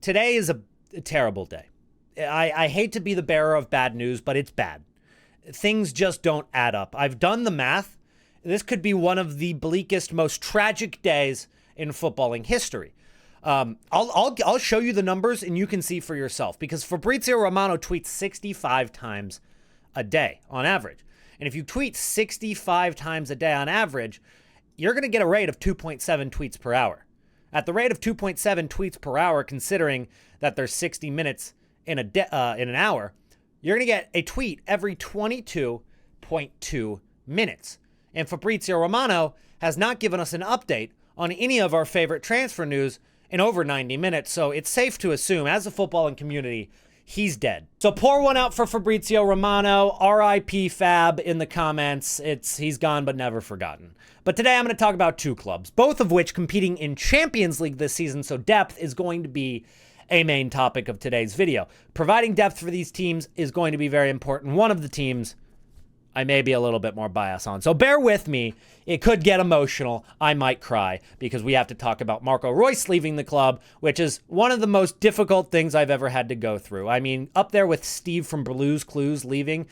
today is a terrible day. I hate to be the bearer of bad news, but it's bad. Things just don't add up. I've done the math. This could be one of the bleakest, most tragic days in footballing history. I'll show you the numbers and you can see for yourself, because Fabrizio Romano tweets 65 times a day on average. And if you tweet 65 times a day on average, you're going to get a rate of 2.7 tweets per hour. At the rate of 2.7 tweets per hour, considering that there's 60 minutes in an hour, you're going to get a tweet every 22.2 minutes. And Fabrizio Romano has not given us an update on any of our favorite transfer news in over 90 minutes. So it's safe to assume, as a footballing community, he's dead. So pour one out for Fabrizio Romano. R.I.P. Fab in the comments. He's gone but never forgotten. But today I'm going to talk about two clubs, both of which competing in Champions League this season. So depth is going to be a main topic of today's video. Providing depth for these teams is going to be very important. One of the teams I may be a little bit more biased on. So bear with me. It could get emotional. I might cry because we have to talk about Marco Reus leaving the club, which is one of the most difficult things I've ever had to go through. I mean, up there with Steve from Blue's Clues leaving,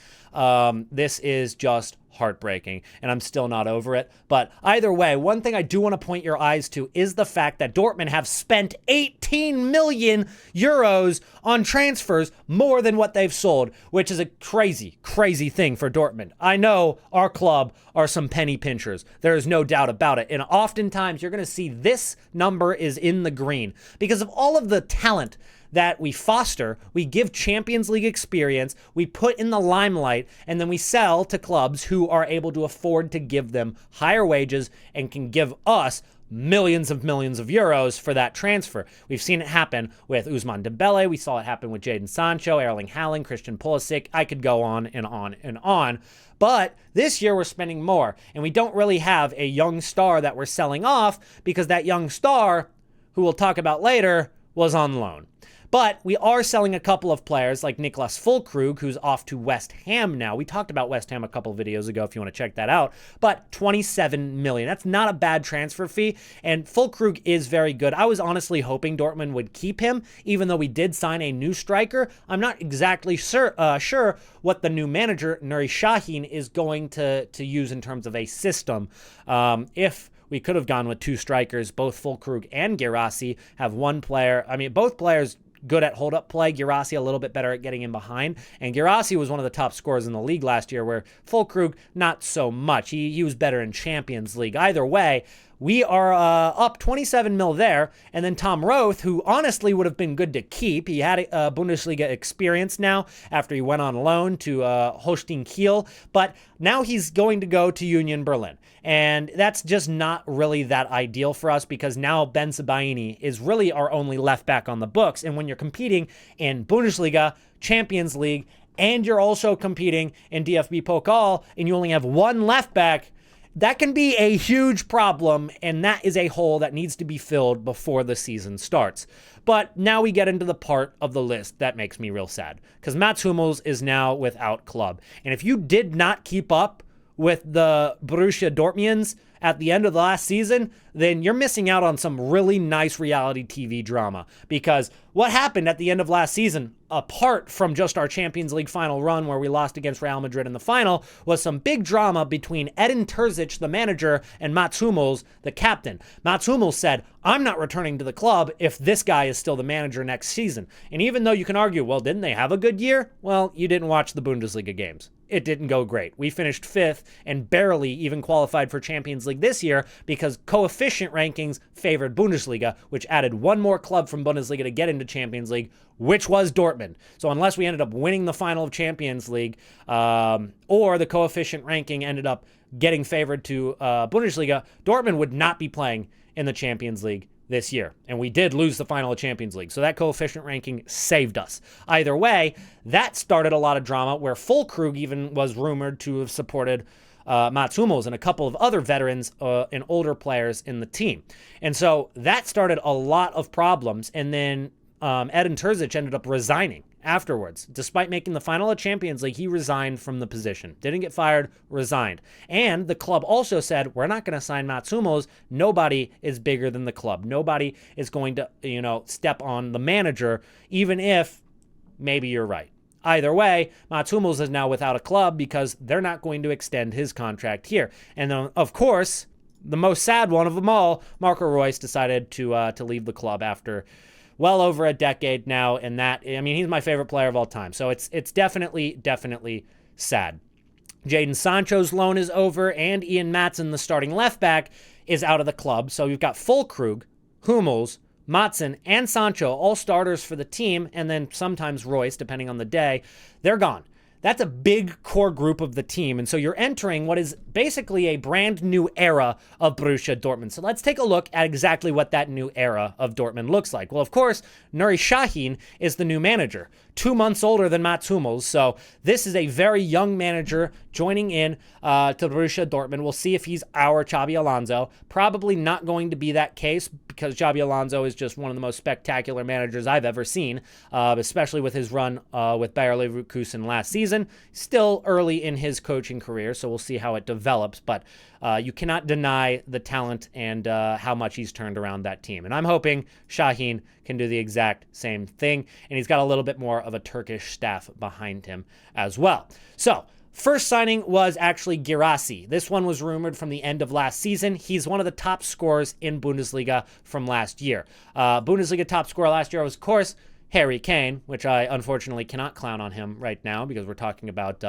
this is just heartbreaking, and I'm still not over it. But either way, one thing I do want to point your eyes to is the fact that Dortmund have spent 18 million euros on transfers, more than what they've sold, which is a crazy, crazy thing for Dortmund. I know our club are some penny pinchers. There is no doubt about it. And oftentimes you're going to see this number is in the green because of all of the talent that we foster, we give Champions League experience, we put in the limelight, and then we sell to clubs who are able to afford to give them higher wages and can give us millions of euros for that transfer. We've seen it happen with Ousmane Dembele. We saw it happen with Jadon Sancho, Erling Haaland, Christian Pulisic. I could go on and on and on. But this year we're spending more, and we don't really have a young star that we're selling off because that young star, who we'll talk about later, was on loan. But we are selling a couple of players like Niklas Füllkrug, who's off to West Ham now. We talked about West Ham a couple of videos ago if you want to check that out. But 27 million. That's not a bad transfer fee. And Füllkrug is very good. I was honestly hoping Dortmund would keep him, even though we did sign a new striker. I'm not exactly sure what the new manager, Nuri Sahin, is going to use in terms of a system. If we could have gone with two strikers, both Füllkrug and Guirassy have one player. I mean, both players good at hold-up play. Guirassy a little bit better at getting in behind. And Guirassy was one of the top scorers in the league last year, where Füllkrug, not so much. He was better in Champions League. Either way, we are up 27 mil there. And then Tom Roth, who honestly would have been good to keep. He had Bundesliga experience now after he went on loan to Holstein Kiel. But now he's going to go to Union Berlin. And that's just not really that ideal for us because now Ben Sebaini is really our only left back on the books. And when you're competing in Bundesliga, Champions League, and you're also competing in DFB Pokal, and you only have one left back, that can be a huge problem, and that is a hole that needs to be filled before the season starts. But now we get into the part of the list that makes me real sad, because Mats Hummels is now without club. And if you did not keep up with the Borussia Dortmunds at the end of the last season, then you're missing out on some really nice reality TV drama. Because what happened at the end of last season, apart from just our Champions League final run where we lost against Real Madrid in the final, was some big drama between Edin Terzic, the manager, and Mats Hummels, the captain. Mats Hummels said, "I'm not returning to the club if this guy is still the manager next season." And even though you can argue, well, didn't they have a good year? Well, you didn't watch the Bundesliga games. It didn't go great. We finished 5th and barely even qualified for Champions League this year because coefficient rankings favored Bundesliga, which added one more club from Bundesliga to get into Champions League, which was Dortmund. So unless we ended up winning the final of Champions League, or the coefficient ranking ended up getting favored to Bundesliga, Dortmund would not be playing in the Champions League this year. And we did lose the final of Champions League. So that coefficient ranking saved us. Either way, that started a lot of drama where Füllkrug even was rumored to have supported Mats Hummels and a couple of other veterans and older players in the team. And so that started a lot of problems. And then Edin Terzic ended up resigning afterwards. Despite making the final of Champions League, he resigned from the position. Didn't get fired, resigned. And the club also said, we're not going to sign Mats Hummels. Nobody is bigger than the club. Nobody is going to, step on the manager, even if maybe you're right. Either way, Mats Hummels is now without a club because they're not going to extend his contract here. And then, of course, the most sad one of them all, Marco Reus decided to leave the club after well over a decade now. And he's my favorite player of all time. So it's definitely sad. Jadon Sancho's loan is over, and Ian Maatsen, the starting left back, is out of the club. So you've got Füllkrug, Hummels, Maatsen, and Sancho, all starters for the team, and then sometimes Royce, depending on the day. They're gone. That's a big core group of the team, and so you're entering what is basically a brand new era of Borussia Dortmund. So let's take a look at exactly what that new era of Dortmund looks like. Well, of course, Nuri Sahin is the new manager, 2 months older than Mats Hummels, so this is a very young manager joining in to Borussia Dortmund. We'll see if he's our Xabi Alonso. Probably not going to be that case because Xabi Alonso is just one of the most spectacular managers I've ever seen, especially with his run with Bayer Leverkusen last season. Still early in his coaching career, so we'll see how it develops, but you cannot deny the talent and how much he's turned around that team. And I'm hoping Sahin can do the exact same thing, and he's got a little bit more of a Turkish staff behind him as well. So, first signing was actually Guirassy. This one was rumored from the end of last season. He's one of the top scorers in Bundesliga from last year. Bundesliga top scorer last year was, of course, Harry Kane, which I unfortunately cannot clown on him right now because we're talking about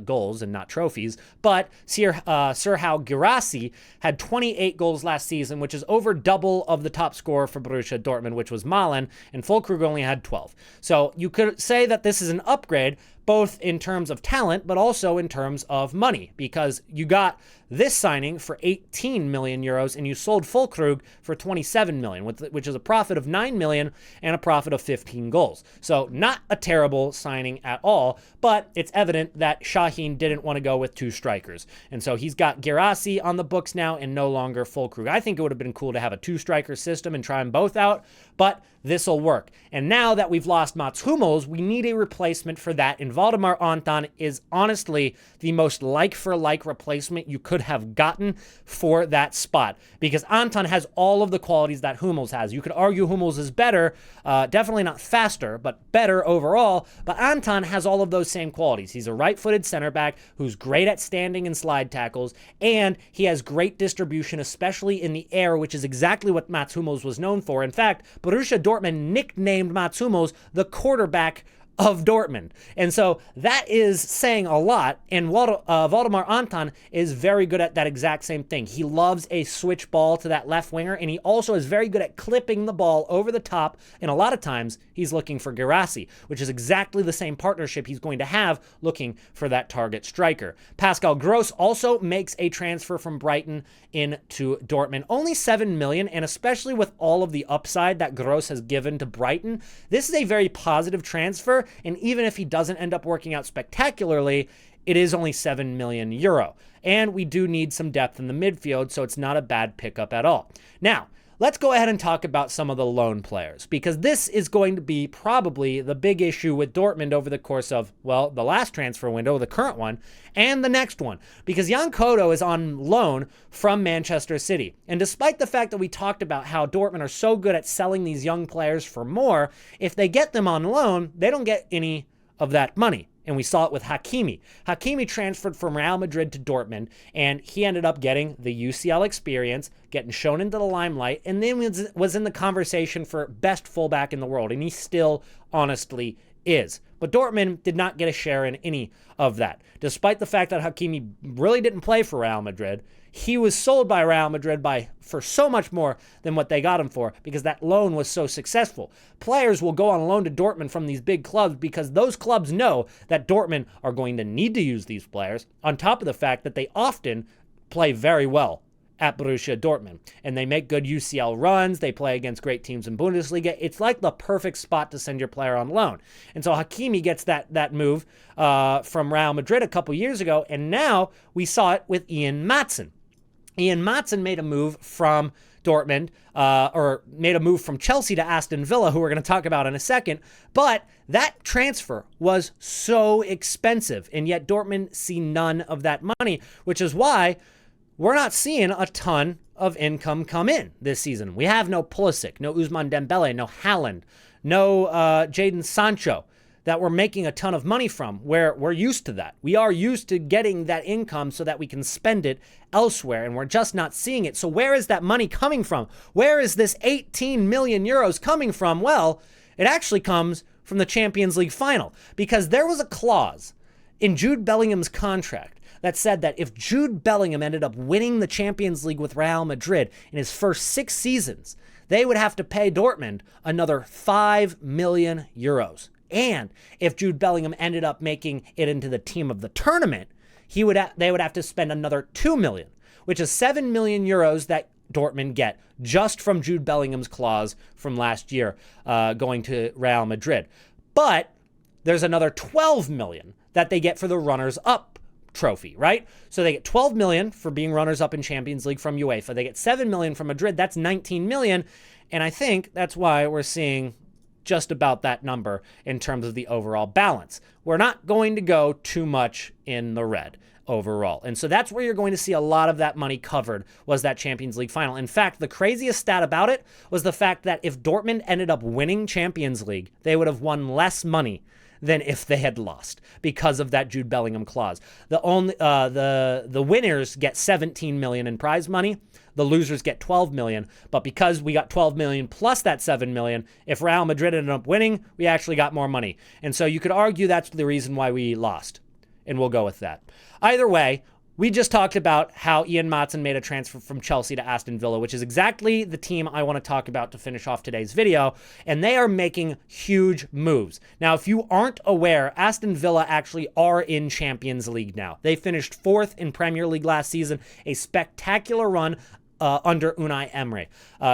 goals and not trophies. But Serhou Guirassy had 28 goals last season, which is over double of the top scorer for Borussia Dortmund, which was Malen, and Füllkrug only had 12. So you could say that this is an upgrade, both in terms of talent, but also in terms of money, because you got this signing for 18 million euros and you sold Füllkrug for 27 million, which is a profit of 9 million and a profit of 15 goals. So not a terrible signing at all, but it's evident that Sahin didn't want to go with two strikers. And so he's got Guirassy on the books now and no longer Füllkrug. I think it would have been cool to have a two-striker system and try them both out, but this'll work. And now that we've lost Mats Hummels, we need a replacement for that. And Waldemar Anton is honestly the most like-for-like replacement you could have gotten for that spot, because Anton has all of the qualities that Hummels has. You could argue Hummels is better, definitely not faster, but better overall, but Anton has all of those same qualities. He's a right-footed center back who's great at standing and slide tackles, and he has great distribution, especially in the air, which is exactly what Mats Hummels was known for. In fact, Borussia Dortmund nicknamed Mats Hummels the quarterback of Dortmund. And so that is saying a lot, and Waldemar Anton is very good at that exact same thing. He loves a switch ball to that left winger, and he also is very good at clipping the ball over the top, and a lot of times he's looking for Guirassy, which is exactly the same partnership he's going to have looking for that target striker. Pascal Gross also makes a transfer from Brighton into Dortmund. Only 7 million, and especially with all of the upside that Gross has given to Brighton, this is a very positive transfer. And even if he doesn't end up working out spectacularly, it is only 7 million euro. And we do need some depth in the midfield, so it's not a bad pickup at all. Now, let's go ahead and talk about some of the loan players, because this is going to be probably the big issue with Dortmund over the course of, well, the last transfer window, the current one, and the next one, because Jan Kodo is on loan from Manchester City. And despite the fact that we talked about how Dortmund are so good at selling these young players for more, if they get them on loan, they don't get any of that money. And we saw it with Hakimi. Hakimi transferred from Real Madrid to Dortmund, and he ended up getting the UCL experience, getting shown into the limelight, and then was in the conversation for best fullback in the world, and he still honestly is. But Dortmund did not get a share in any of that. Despite the fact that Hakimi really didn't play for Real Madrid, he was sold by Real Madrid for so much more than what they got him for, because that loan was so successful. Players will go on loan to Dortmund from these big clubs because those clubs know that Dortmund are going to need to use these players, on top of the fact that they often play very well at Borussia Dortmund, and they make good UCL runs. They play against great teams in Bundesliga. It's like the perfect spot to send your player on loan. And so Hakimi gets that move from Real Madrid a couple years ago, and now we saw it with Ian Maatsen. Ian Maatsen made a move from Dortmund, or made a move from Chelsea to Aston Villa, who we're going to talk about in a second. But that transfer was so expensive, and yet Dortmund see none of that money, which is why we're not seeing a ton of income come in this season. We have no Pulisic, no Ousmane Dembele, no Haaland, no Jadon Sancho that we're making a ton of money from, where we're used to that. We are used to getting that income so that we can spend it elsewhere, and we're just not seeing it. So where is that money coming from? Where is this 18 million euros coming from? Well, it actually comes from the Champions League final, because there was a clause in Jude Bellingham's contract that said that if Jude Bellingham ended up winning the Champions League with Real Madrid in his first 6 seasons, they would have to pay Dortmund another 5 million euros. And if Jude Bellingham ended up making it into the team of the tournament, they would have to spend another 2 million, which is 7 million euros that Dortmund get just from Jude Bellingham's clause from last year going to Real Madrid. But there's another 12 million that they get for the runners-up trophy, right? So they get 12 million for being runners-up in Champions League from UEFA. They get 7 million from Madrid. That's 19 million. And I think that's why we're seeing just about that number in terms of the overall balance. We're not going to go too much in the red overall. And so that's where you're going to see a lot of that money covered, was that Champions League final. In fact, the craziest stat about it was the fact that if Dortmund ended up winning Champions League, they would have won less money than if they had lost because of that Jude Bellingham clause. The winners get 17 million in prize money. The losers get 12 million, but because we got 12 million plus that 7 million, if Real Madrid ended up winning, we actually got more money. And so you could argue that's the reason why we lost, and we'll go with that. Either way, we just talked about how Ian Maatsen made a transfer from Chelsea to Aston Villa, which is exactly the team I want to talk about to finish off today's video, and they are making huge moves. Now, if you aren't aware, Aston Villa actually are in Champions League now. They finished 4th in Premier League last season, a spectacular run under Unai Emery.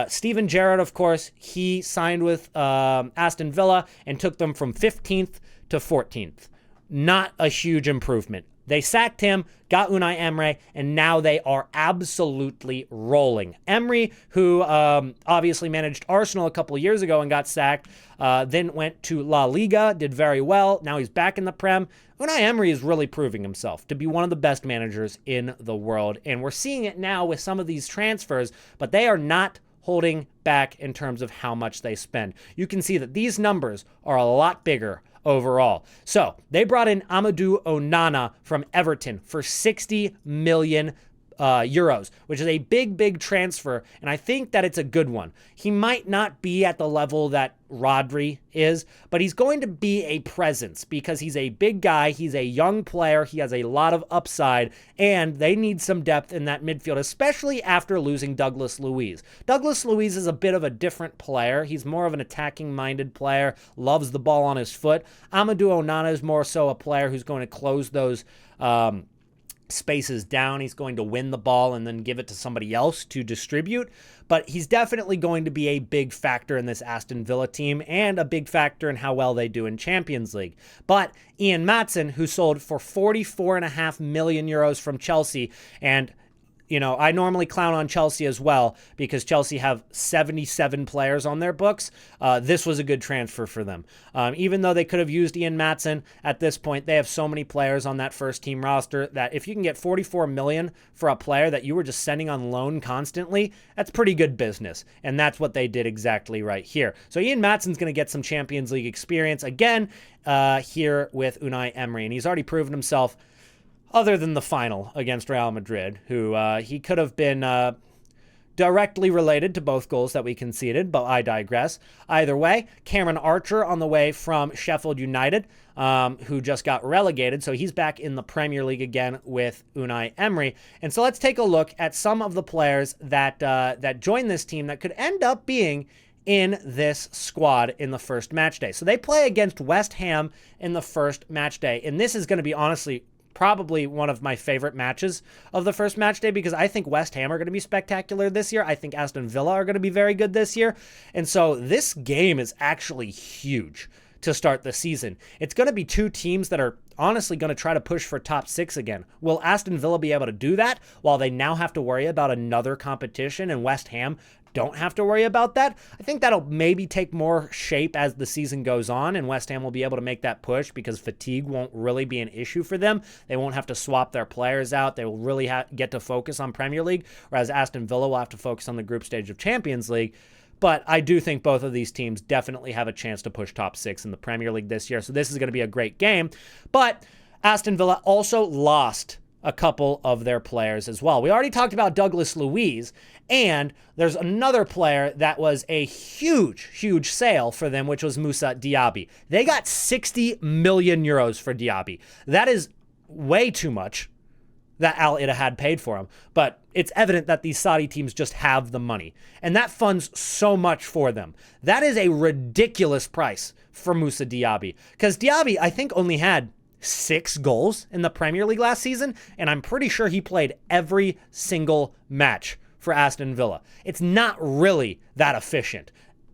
Steven Gerrard, of course, he signed with Aston Villa and took them from 15th to 14th. Not a huge improvement. They sacked him, got Unai Emery, and now they are absolutely rolling. Emery, who obviously managed Arsenal a couple of years ago and got sacked, then went to La Liga, did very well. Now he's back in the Prem. Unai Emery is really proving himself to be one of the best managers in the world, and we're seeing it now with some of these transfers, but they are not holding back in terms of how much they spend. You can see that these numbers are a lot bigger overall. So they brought in Amadou Onana from Everton for 60 million euros, which is a big transfer, and I think that it's a good one. He might not be at the level that Rodri is, but he's going to be a presence because he's a big guy, he's a young player, he has a lot of upside, and they need some depth in that midfield, especially after losing Douglas Luiz. Douglas Luiz is a bit of a different player. He's more of an attacking-minded player, loves the ball on his foot. Amadou Onana is more so a player who's going to close those spaces down. He's going to win the ball and then give it to somebody else to distribute. But he's definitely going to be a big factor in this Aston Villa team and a big factor in how well they do in Champions League. But Ian Maatsen, who sold for 44.5 million euros from Chelsea, and you know, I normally clown on Chelsea as well because Chelsea have 77 players on their books. This was a good transfer for them. Even though they could have used Ian Maatsen at this point, they have so many players on that first team roster that if you can get 44 million for a player that you were just sending on loan constantly, that's pretty good business. And that's what they did exactly right here. So Ian Maatsen's going to get some Champions League experience again here with Unai Emery. And he's already proven himself, other than the final against Real Madrid, who he could have been directly related to both goals that we conceded, but I digress. Either way, Cameron Archer on the way from Sheffield United, who just got relegated, so he's back in the Premier League again with Unai Emery. And so let's take a look at some of the players that joined this team that could end up being in this squad in the first match day. So they play against West Ham in the first match day, and this is going to be honestly probably one of my favorite matches of the first match day because I think West Ham are going to be spectacular this year. I think Aston Villa are going to be very good this year. And so this game is actually huge to start the season. It's going to be two teams that are honestly going to try to push for top 6 again. Will Aston Villa be able to do that while they now have to worry about another competition and West Ham don't have to worry about that? I think that'll maybe take more shape as the season goes on, and West Ham will be able to make that push because fatigue won't really be an issue for them. They won't have to swap their players out. They will really get to focus on Premier League, whereas Aston Villa will have to focus on the group stage of Champions League. But I do think both of these teams definitely have a chance to push top 6 in the Premier League this year, so this is going to be a great game. But Aston Villa also lost a couple of their players as well. We already talked about Douglas Luiz, and there's another player that was a huge, huge sale for them, which was Moussa Diaby. They got 60 million euros for Diaby. That is way too much that Al Ittihad paid for him, but it's evident that these Saudi teams just have the money, and that funds so much for them. That is a ridiculous price for Moussa Diaby, because Diaby, I think, only had 6 goals in the Premier League last season, and I'm pretty sure he played every single match for Aston Villa. It's not really that efficient.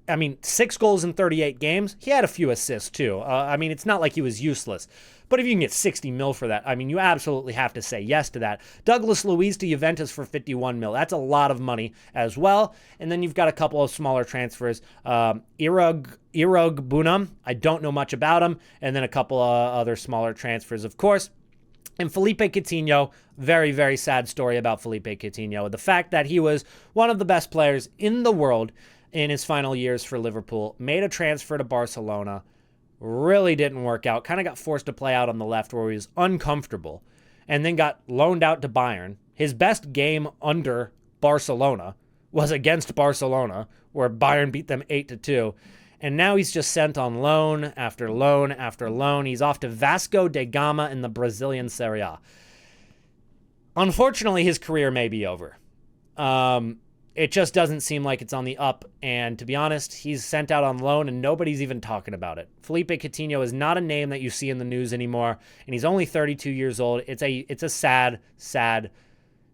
I mean, 6 goals in 38 games. He had a few assists too. I mean, it's not like he was useless. But if you can get 60 mil for that, I mean, you absolutely have to say yes to that. Douglas Luiz to Juventus for 51 mil. That's a lot of money as well. And then you've got a couple of smaller transfers. Irog Bunam, I don't know much about him. And then a couple of other smaller transfers, of course. And Felipe Coutinho, very, very sad story about Felipe Coutinho. The fact that he was one of the best players in the world in his final years for Liverpool, made a transfer to Barcelona, really didn't work out, kind of got forced to play out on the left where he was uncomfortable, and then got loaned out to Bayern. His best game under Barcelona was against Barcelona, where Bayern beat them 8-2. And now he's just sent on loan after loan after loan. He's off to Vasco da Gama in the Brazilian Serie A. Unfortunately, his career may be over. It just doesn't seem like it's on the up, and to be honest, he's sent out on loan and nobody's even talking about it. Felipe Coutinho is not a name that you see in the news anymore, and he's only 32 years old. It's a sad, sad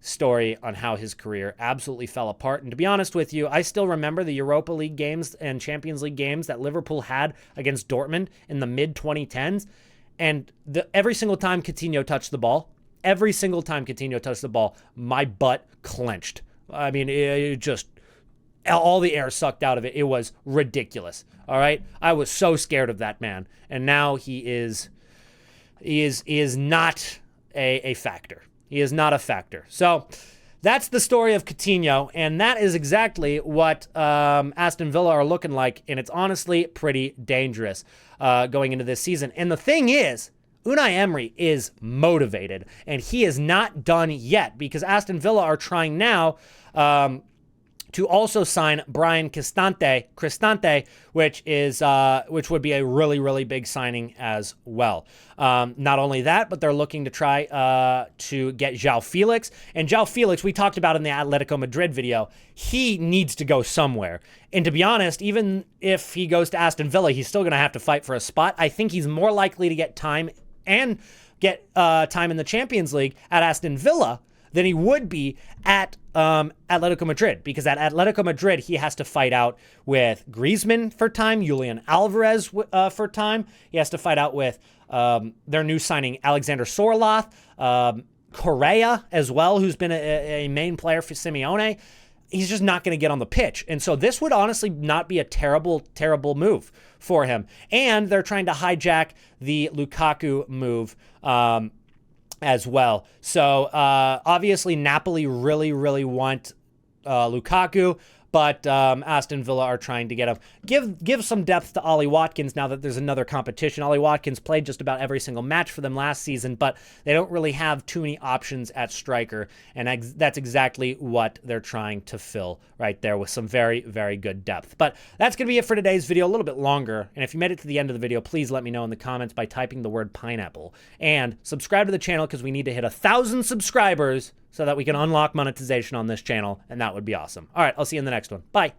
story on how his career absolutely fell apart. And to be honest with you, I still remember the Europa League games and Champions League games that Liverpool had against Dortmund in the mid-2010s, and every single time Coutinho touched the ball, my butt clenched. I mean, it just, all the air sucked out of it. It was ridiculous. All right. I was so scared of that man. And now he is not a factor. He is not a factor. So that's the story of Coutinho. And that is exactly what Aston Villa are looking like. And it's honestly pretty dangerous going into this season. And the thing is, Unai Emery is motivated, and he is not done yet because Aston Villa are trying now to also sign Brian Cristante, which would be a really, really big signing as well. Not only that, but they're looking to try to get João Felix. And João Felix, we talked about in the Atletico Madrid video, he needs to go somewhere. And to be honest, even if he goes to Aston Villa, he's still going to have to fight for a spot. I think he's more likely to get time and get time in the Champions League at Aston Villa than he would be at Atletico Madrid, because at Atletico Madrid, he has to fight out with Griezmann for time, Julian Alvarez for time. He has to fight out with their new signing, Alexander Sorloth, Correa as well, who's been a main player for Simeone. He's just not going to get on the pitch. And so this would honestly not be a terrible, terrible move for him. And they're trying to hijack the Lukaku move as well. So obviously Napoli really, really want Lukaku, but Aston Villa are trying to get him. Give some depth to Ollie Watkins now that there's another competition. Ollie Watkins played just about every single match for them last season, but they don't really have too many options at striker, and that's exactly what they're trying to fill right there with some very, very good depth. But that's going to be it for today's video, a little bit longer, and if you made it to the end of the video, please let me know in the comments by typing the word pineapple, and subscribe to the channel because we need to hit 1,000 subscribers so that we can unlock monetization on this channel, and that would be awesome. All right, I'll see you in the next one. Bye.